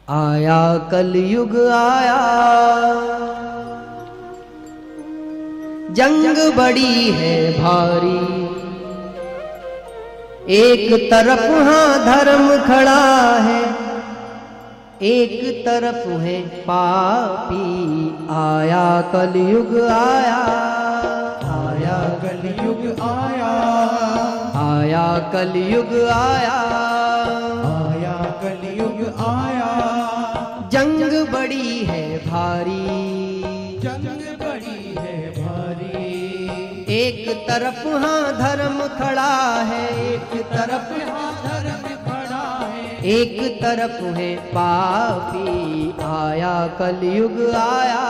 आया कलयुग आया, जंग बड़ी है भारी। एक तरफ हाँ धर्म खड़ा है, एक तरफ है पापी। आया कलयुग आया, आया कलयुग आया, आया कलयुग आया, आया कलयुग आया। जंग बड़ी है भारी, जंग बड़ी है भारी। एक तरफ हाँ धर्म खड़ा है, एक तरफ हाँ धर्म खड़ा है, एक तरफ है पापी। आया कलयुग आया,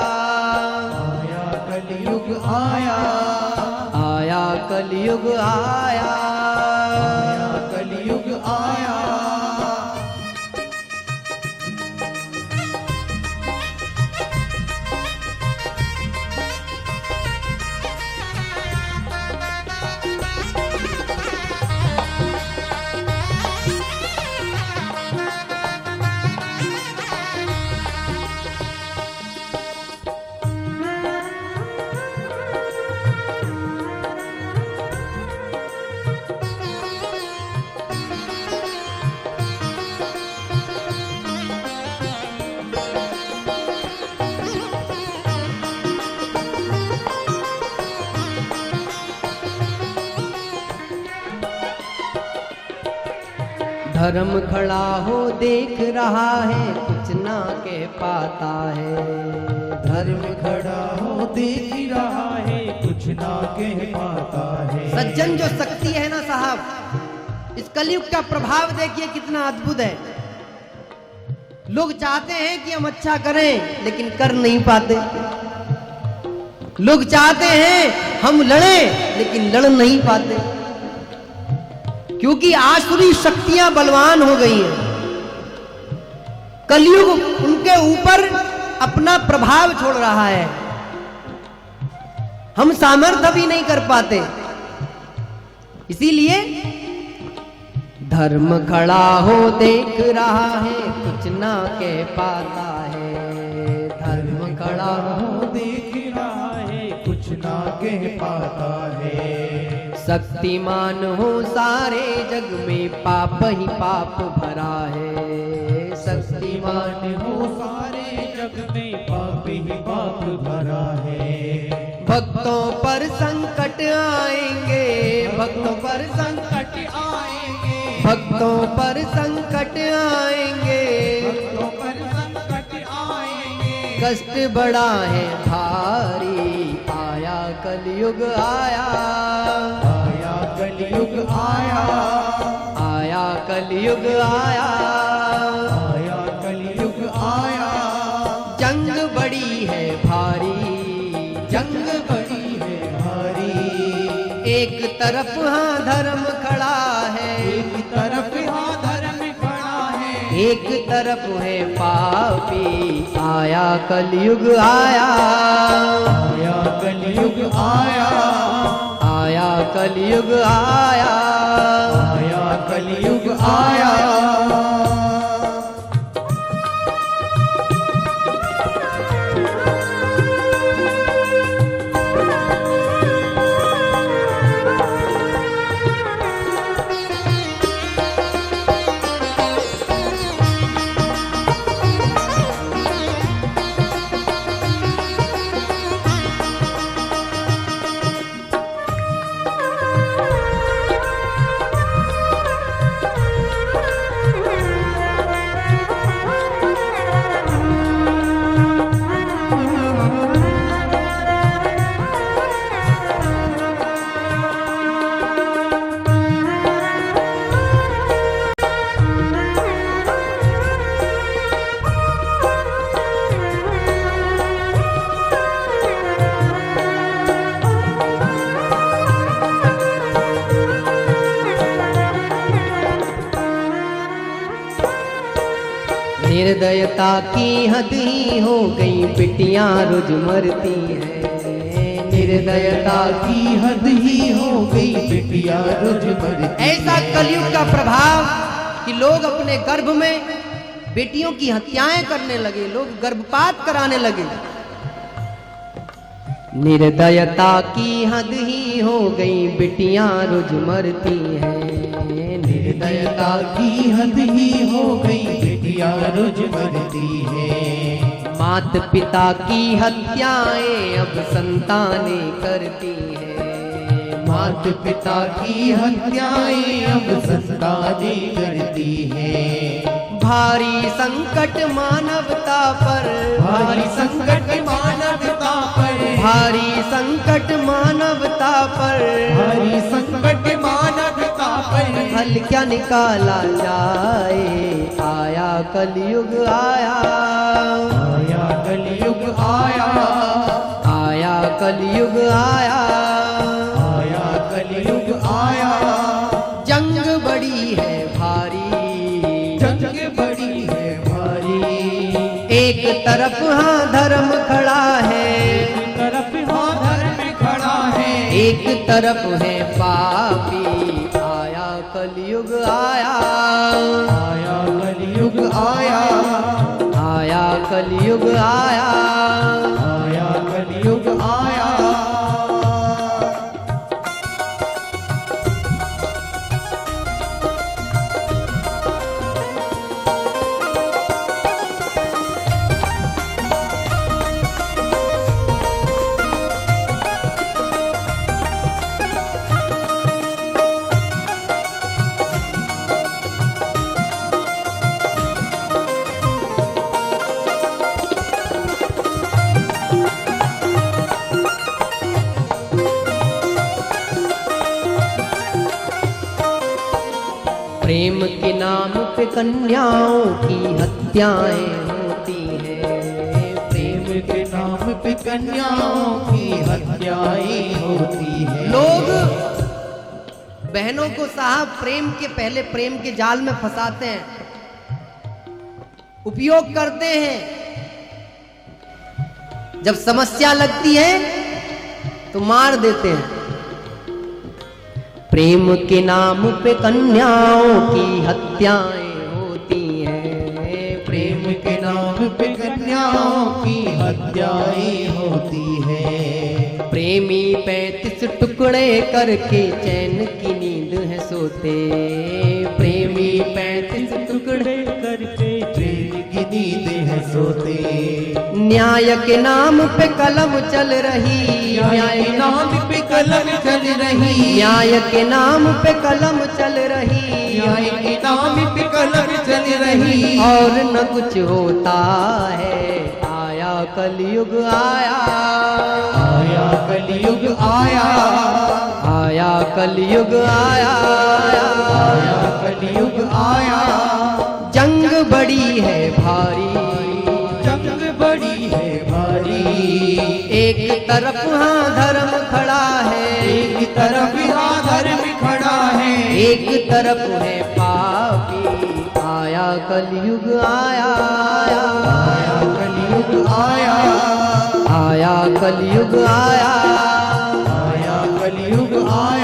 आया कलयुग आया, आया कलयुग आया, आया कलयुग आया। धर्म खड़ा हो देख रहा है, कुछ ना कह पाता है। धर्म खड़ा हो देख रहा है, कुछ ना कह पाता है। सज्जन जो शक्ति है ना साहब, इस कलयुग का प्रभाव देखिए कितना अद्भुत है। लोग चाहते हैं कि हम अच्छा करें, लेकिन कर नहीं पाते। लोग चाहते हैं हम लड़ें, लेकिन लड़ नहीं पाते, क्योंकि आसुरी शक्तियां बलवान हो गई हैं। कलयुग उनके ऊपर अपना प्रभाव छोड़ रहा है। हम सामर्थ्य भी नहीं कर पाते। इसीलिए धर्म खड़ा हो देख रहा है, कुछ ना कह पाता है। धर्म खड़ा हो देख रहा है, कुछ ना कह पाता है। शक्तिमान हो सारे जग में, पाप ही पाप भरा है। शक्तिमान हो सारे जग में, पाप ही पाप भरा है। भक्तों पर संकट आएंगे, भक्तों पर संकट आएंगे, भक्तों पर संकट आएंगे, भक्तों पर संकट आएंगे। कष्ट बड़ा है भारी। आया कलयुग आया, आया कलयुग आया, आया कलयुग आया, आया कलयुग आया। जंग बड़ी है भारी, जंग बड़ी है भारी। एक तरफ हाँ धर्म खड़ा है, एक तरफ हाँ धर्म खड़ा है, एक तरफ है पापी। आया कलयुग आया, आया कलयुग आया, आया कलयुग आया, आया कलयुग आया। निर्दयता की हद ही हो गई, बिटियां रोज मरती हैं। निर्दयता की हद ही हो गई, बिटिया रोज मरती ऐसा है। कलयुग का प्रभाव कि लोग अपने गर्भ में बेटियों की हत्याएं करने लगे, लोग गर्भपात कराने लगे। निर्दयता की हद ही हो गई, बिटियां रोज मरती हैं। निर्दयता की हद ही हो गई, बेटियां रोज मरती है। मात पिता की हत्याएं अब संतानें करती हैं। मात पिता की हत्याएं अब संतानें करती है। भारी संकट मानवता पर, भारी संकट मानवता पर, भारी संकट मानवता पर, भारी संकट मानवता पर। हल क्या निकाला जाए, आया कलयुग आया, आया कलयुग आया, आया कलयुग आया, आया कलयुग आया। जंग बड़ी है भारी, जंग बड़ी है भारी। एक तरफ हाँ धर्म खड़ा है, एक तरफ हाँ धर्म खड़ा है, एक तरफ है पापी, आया कलयुग आया, आया कलयुग आया, आया कलयुग आया। आया कलयुग आया। प्रेम के नाम पे कन्याओं की हत्याएं होती हैं। प्रेम के नाम पे कन्याओं की हत्याएं होती है। लोग बहनों को साहब प्रेम के पहले प्रेम के जाल में फंसाते हैं, उपयोग करते हैं। जब समस्या लगती है तो मार देते हैं। प्रेम के नाम पे कन्याओं की हत्याएं होती हैं। प्रेम के नाम पे कन्याओं की हत्याएं होती है। प्रेमी 35 टुकड़े करके चैन की नींद है सोते। प्रेमी 35 टुकड़े करके चैन की नींद है सोते। न्याय के नाम पे कलम चल रही, न्याय के नाम पे कलम चल रही, न्याय के नाम पे कलम चल रही, न्याय के नाम पे कलम चल रही। और न कुछ होता है, आया कलयुग आया, आया कलयुग आया, आया कलयुग आया, आया कलयुग आया। जंग बड़ी है भारी, जंग बड़ी है भारी। एक तरफ हाँ धर्म खड़ा है, एक तरफ हाँ धर्म खड़ा है, एक तरफ है पापी, आया कलयुग आया, आया कलयुग आया, आया कलयुग आया, आया कलयुग आया।